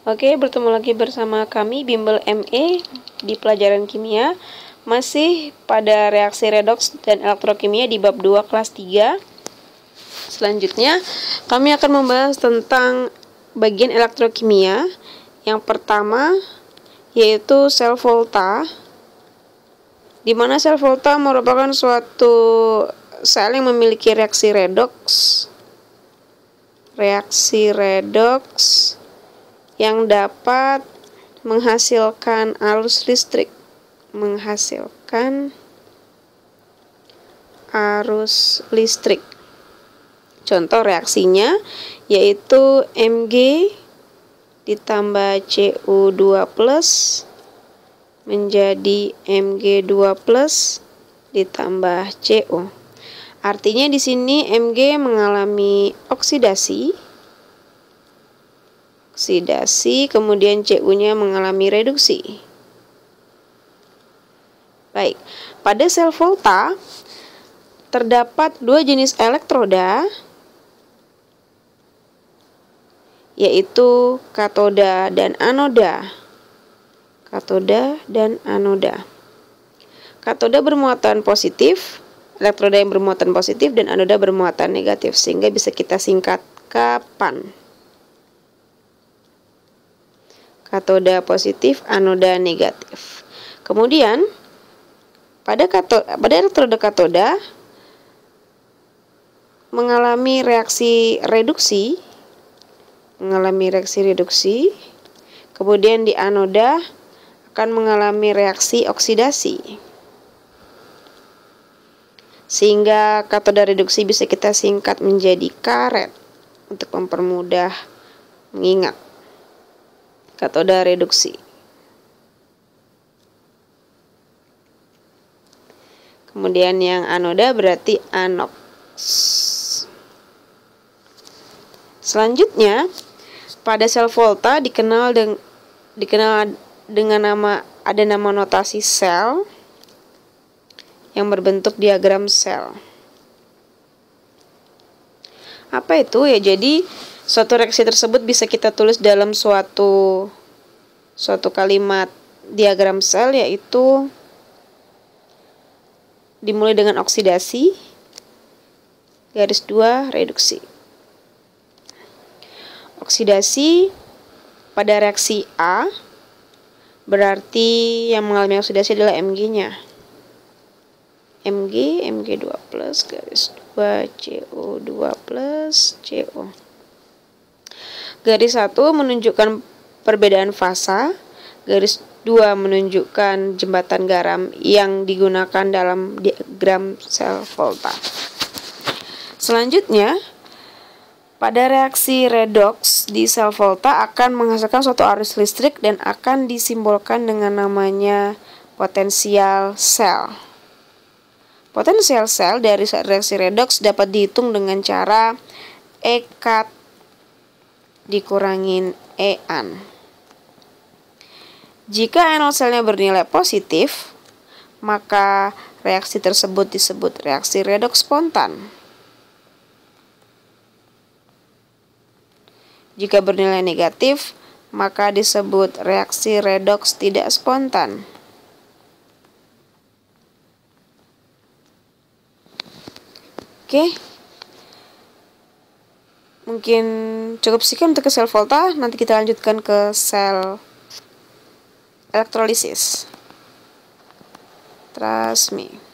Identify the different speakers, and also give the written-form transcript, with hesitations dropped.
Speaker 1: Oke, bertemu lagi bersama kami Bimbel ME di pelajaran kimia. Masih pada reaksi redoks dan elektrokimia di bab 2 kelas 3. Selanjutnya, kami akan membahas tentang bagian elektrokimia. Yang pertama yaitu sel volta, di mana sel volta merupakan suatu sel yang memiliki reaksi redoks yang dapat menghasilkan arus listrik. Contoh reaksinya yaitu Mg ditambah Cu2+ menjadi Mg2+ ditambah Cu. Artinya di sini Mg mengalami oksidasi, kemudian Cu-nya mengalami reduksi. Baik, pada sel volta terdapat dua jenis elektroda, yaitu katoda dan anoda. Katoda bermuatan positif, elektroda yang bermuatan positif, dan anoda bermuatan negatif, sehingga bisa kita singkat KAPAN. Katoda positif, anoda negatif. Kemudian pada elektroda katoda mengalami reaksi reduksi, kemudian di anoda akan mengalami reaksi oksidasi, sehingga katoda reduksi bisa kita singkat menjadi karet untuk mempermudah mengingat. Katoda reduksi. Kemudian yang anoda berarti anoks. Selanjutnya, pada sel volta dikenal dengan nama notasi sel yang berbentuk diagram sel. Apa itu ya? Jadi suatu reaksi tersebut bisa kita tulis dalam suatu kalimat diagram sel, yaitu dimulai dengan oksidasi, garis 2 reduksi. Oksidasi pada reaksi A berarti yang mengalami oksidasi adalah Mg-nya. Mg2+, garis 2, Co2+, Co. Garis 1 menunjukkan perbedaan fasa, garis 2 menunjukkan jembatan garam yang digunakan dalam diagram sel volta. Selanjutnya, pada reaksi redoks di sel volta akan menghasilkan suatu arus listrik dan akan disimbolkan dengan namanya potensial sel. Potensial sel dari reaksi redoks dapat dihitung dengan cara E-kat dikurangin E-an. Jika enol selnya bernilai positif, maka reaksi tersebut disebut reaksi redoks spontan. Jika bernilai negatif, maka disebut reaksi redoks tidak spontan. Oke. Mungkin cukup sekian untuk sel volta. Nanti kita lanjutkan ke sel elektrolisis. Trust me.